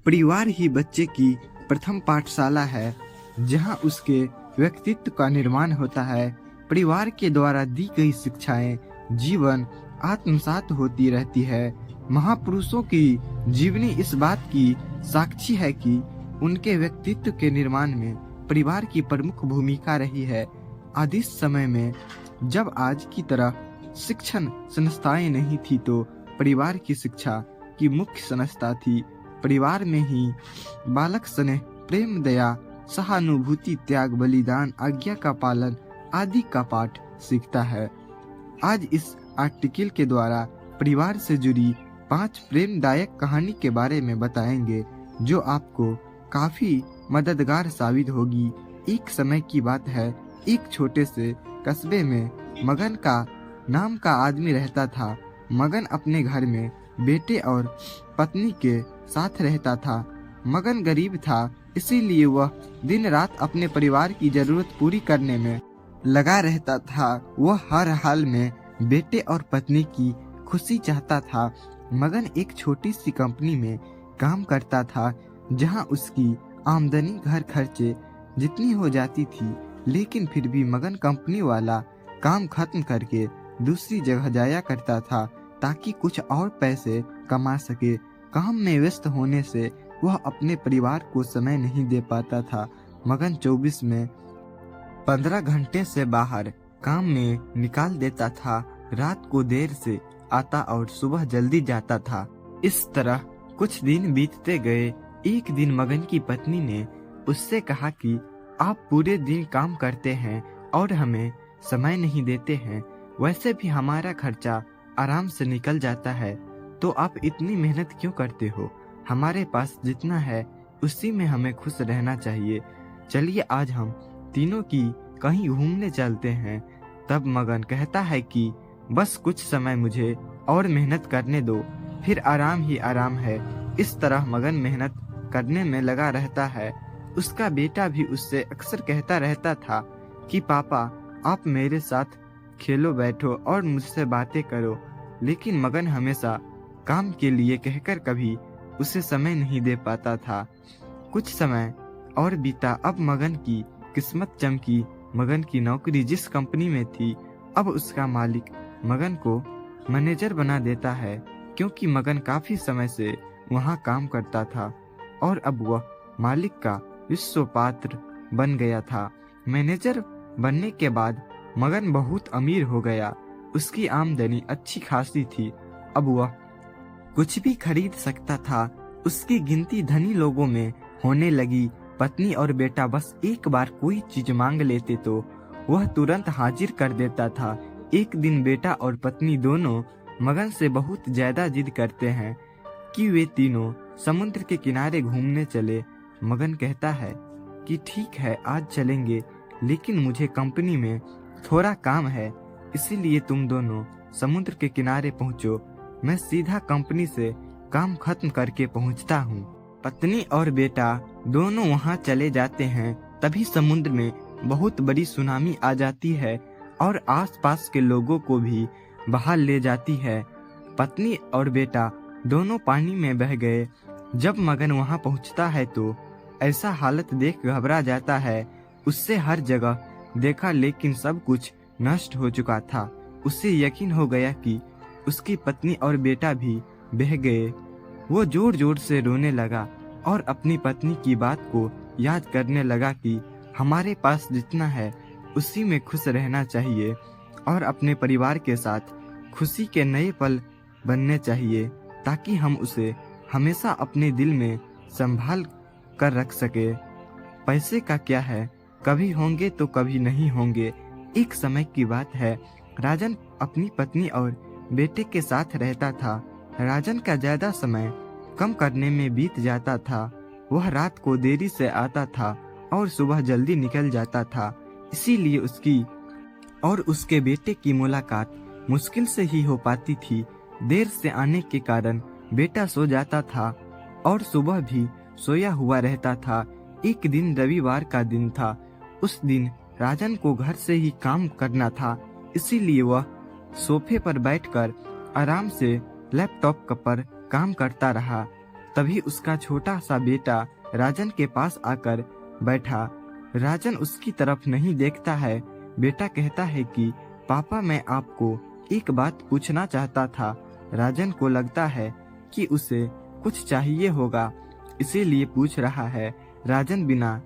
परिवार ही बच्चे की प्रथम पाठशाला है, जहां उसके व्यक्तित्व का निर्माण होता है। परिवार के द्वारा दी गई शिक्षाएं जीवन आत्मसात होती रहती है। महापुरुषों की जीवनी इस बात की साक्षी है कि उनके व्यक्तित्व के निर्माण में परिवार की प्रमुख भूमिका रही है। आदि समय में जब आज की तरह शिक्षण संस्थाएं नहीं थी, तो परिवार की शिक्षा की मुख्य संस्था थी। परिवार में ही बालक स्नेह, प्रेम, दया, सहानुभूति, त्याग, बलिदान, आज्ञा का पालन आदि का पाठ सीखता है। आज इस आर्टिकल के द्वारा परिवार से जुड़ी 5 प्रेमदायक कहानी के बारे में बताएंगे, जो आपको काफी मददगार साबित होगी। एक समय की बात है, एक छोटे से कस्बे में मगन का नाम का आदमी रहता था। मगन अपने घर में बेटे और पत्नी के साथ रहता था। मगन गरीब था, इसीलिए वह दिन रात अपने परिवार की जरूरत पूरी करने में लगा रहता था। वह हर हाल में बेटे और पत्नी की खुशी चाहता था। मगन एक छोटी सी कंपनी में काम करता था, जहां उसकी आमदनी घर खर्चे जितनी हो जाती थी, लेकिन फिर भी मगन कंपनी वाला काम खत्म करके दूसरी जगह जाया करता था, ताकि कुछ और पैसे कमा सके। काम में व्यस्त होने से वह अपने परिवार को समय नहीं दे पाता था। मगन 24 में 15 घंटे से बाहर काम में निकाल देता था। रात को देर से आता और सुबह जल्दी जाता था। इस तरह कुछ दिन बीतते गए। एक दिन मगन की पत्नी ने उससे कहा कि आप पूरे दिन काम करते हैं और हमें समय नहीं देते हैं। वैसे भी हमारा खर्चा आराम से निकल जाता है, तो आप इतनी मेहनत क्यों करते हो? हमारे पास जितना है उसी में हमें खुश रहना चाहिए। चलिए आज हम तीनों की कहीं घूमने चलते हैं। तब मगन कहता है कि बस कुछ समय मुझे और मेहनत करने दो, फिर आराम ही आराम है। इस तरह मगन मेहनत करने में लगा रहता है। उसका बेटा भी उससे अक्सर कहता रहता था कि पापा, आप मेरे साथ खेलो, बैठो और मुझसे बातें करो, लेकिन मगन हमेशा काम के लिए कहकर कभी उसे समय नहीं दे पाता था। कुछ समय और बीता। अब मगन की किस्मत चमकी। मगन की नौकरी जिस कंपनी में थी, अब उसका मालिक मगन को मैनेजर बना देता है, क्योंकि मगन काफी समय से वहां काम करता था और अब वह मालिक का विश्व पात्र बन गया था। मैनेजर बनने के बाद मगन बहुत अमीर हो गया। उसकी आमदनी अच्छी खासी थी। अब वह कुछ भी खरीद सकता था। उसकी गिनती धनी लोगों में होने लगी। पत्नी और बेटा बस एक बार कोई चीज मांग लेते तो वह तुरंत हाजिर कर देता था। एक दिन बेटा और पत्नी दोनों मगन से बहुत ज्यादा जिद करते हैं कि वे तीनों समुद्र के किनारे घूमने चले। मगन कहता है कि ठीक है, आज चलेंगे, लेकिन मुझे कंपनी में थोड़ा काम है, इसीलिए तुम दोनों समुद्र के किनारे पहुंचो। मैं सीधा कंपनी से काम खत्म करके पहुंचता हूं। पत्नी और बेटा दोनों वहां चले जाते हैं। तभी समुद्र में बहुत बड़ी सुनामी आ जाती है और आसपास के लोगों को भी बहा ले जाती है। पत्नी और बेटा दोनों पानी में बह गए। जब मगन वहां पहुंचता है तो ऐसा हालत देख घबरा जाता है। उससे हर जगह देखा, लेकिन सब कुछ नष्ट हो चुका था। उसे यकीन हो गया कि उसकी पत्नी और बेटा भी बह गए। वो जोर जोर से रोने लगा और अपनी पत्नी की बात को याद करने लगा कि हमारे पास जितना है उसी में खुश रहना चाहिए और अपने परिवार के साथ खुशी के नए पल बनने चाहिए, ताकि हम उसे हमेशा अपने दिल में संभाल कर रख सके। पैसे का क्या है, कभी होंगे तो कभी नहीं होंगे। एक समय की बात है, राजन अपनी पत्नी और बेटे के साथ रहता था। राजन का ज्यादा समय कम करने में बीत जाता था। वह रात को देरी से आता था और सुबह जल्दी निकल जाता था। इसीलिए उसकी और उसके बेटे की मुलाकात मुश्किल से ही हो पाती थी। देर से आने के कारण बेटा सो जाता था और सुबह भी सोया हुआ रहता था। एक दिन रविवार का दिन था। उस दिन राजन को घर से ही काम करना था, इसीलिए वह सोफे पर बैठकर आराम से लैपटॉप पर काम करता रहा। तभी उसका छोटा सा बेटा राजन के पास आकर बैठा। राजन उसकी तरफ नहीं देखता है। बेटा कहता है कि पापा, मैं आपको एक बात पूछना चाहता था। राजन को लगता है कि उसे कुछ चाहिए होगा, इसीलिए पूछ रहा है। राजन बिना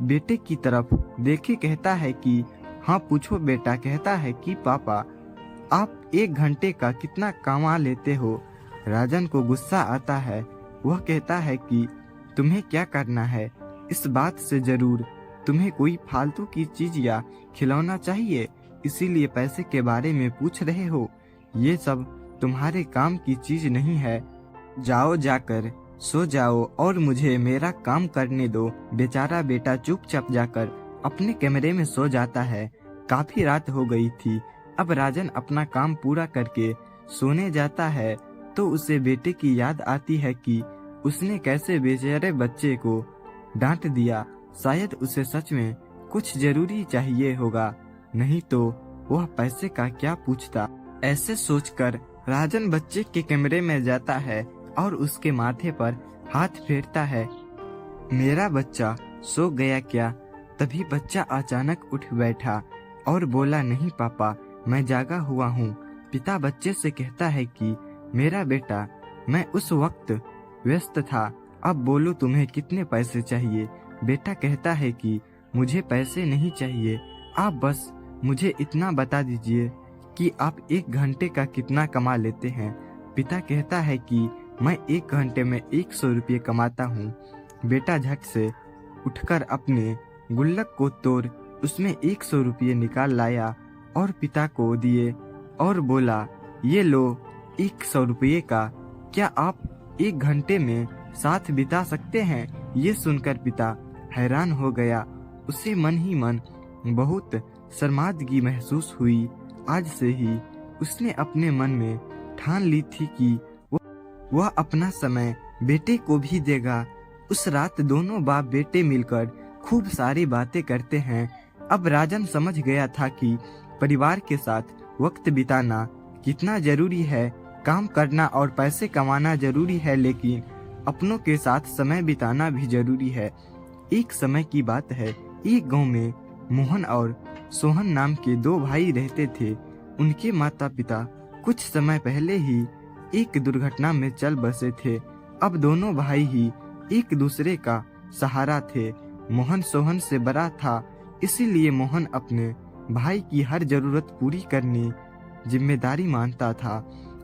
बेटे की तरफ देखे कहता है कि हाँ पूछो बेटा। कहता है कि पापा, आप 1 घंटे का कितना कमा लेते हो? राजन को गुस्सा आता है। वह कहता है कि तुम्हें क्या करना है? इस बात से जरूर तुम्हें कोई फालतू की चीज या खिलौना चाहिए, इसीलिए पैसे के बारे में पूछ रहे हो। ये सब तुम्हारे काम की चीज नहीं है। जाओ, जाकर सो जाओ और मुझे मेरा काम करने दो। बेचारा बेटा चुपचाप जाकर अपने कमरे में सो जाता है। काफी रात हो गई थी। अब राजन अपना काम पूरा करके सोने जाता है तो उसे बेटे की याद आती है कि उसने कैसे बेचारे बच्चे को डांट दिया। शायद उसे सच में कुछ जरूरी चाहिए होगा, नहीं तो वह पैसे का क्या पूछता। ऐसे सोचकर राजन बच्चे के कमरे में जाता है और उसके माथे पर हाथ फेरता है। मेरा बच्चा सो गया क्या? तभी बच्चा अचानक उठ बैठा और बोला, नहीं पापा, मैं जागा हुआ हूँ। पिता बच्चे से कहता है कि मेरा बेटा, मैं उस वक्त व्यस्त था, अब बोलो तुम्हें कितने पैसे चाहिए? बेटा कहता है कि मुझे पैसे नहीं चाहिए, आप बस मुझे इतना बता दीजिए कि आप 1 घंटे का कितना कमा लेते हैं। पिता कहता है कि मैं 1 घंटे में 100 रुपये कमाता हूँ। बेटा झट से उठकर अपने गुल्लक को तोड़ उसमें 100 रुपये निकाल लाया और पिता को दिए और बोला, ये लो 100 रुपये का, क्या आप 1 घंटे में साथ बिता सकते हैं? ये सुनकर पिता हैरान हो गया। उसे मन ही मन बहुत शर्मादगी महसूस हुई। आज से ही उसने अपने मन में ठान ली थी कि वह अपना समय बेटे को भी देगा। उस रात दोनों बाप बेटे मिलकर खूब सारी बातें करते हैं। अब राजन समझ गया था कि परिवार के साथ वक्त बिताना कितना जरूरी है। काम करना और पैसे कमाना जरूरी है, लेकिन अपनों के साथ समय बिताना भी जरूरी है। एक समय की बात है, एक गांव में मोहन और सोहन नाम के 2 भाई रहते थे। उनके माता पिता कुछ समय पहले ही एक दुर्घटना में चल बसे थे। अब दोनों भाई ही एक दूसरे का सहारा थे। मोहन सोहन से बड़ा था, इसीलिए मोहन अपने भाई की हर जरूरत पूरी करनी जिम्मेदारी मानता था।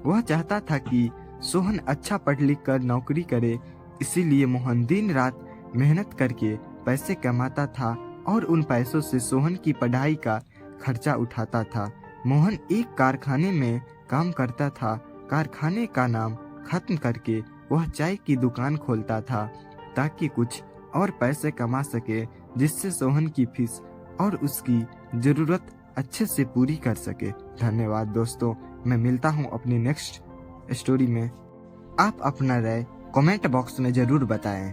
वह चाहता था कि सोहन अच्छा पढ़ लिख कर नौकरी करे, इसीलिए मोहन दिन रात मेहनत करके पैसे कमाता था और उन पैसों से सोहन की पढ़ाई का खर्चा उठाता था। मोहन एक कारखाने में काम करता था। कारखाने का नाम खत्म करके वह चाय की दुकान खोलता था ताकि कुछ और पैसे कमा सके, जिससे सोहन की फीस और उसकी जरूरत अच्छे से पूरी कर सके। धन्यवाद दोस्तों, मैं मिलता हूँ अपनी नेक्स्ट स्टोरी में। आप अपना राय कमेंट बॉक्स में जरूर बताएं।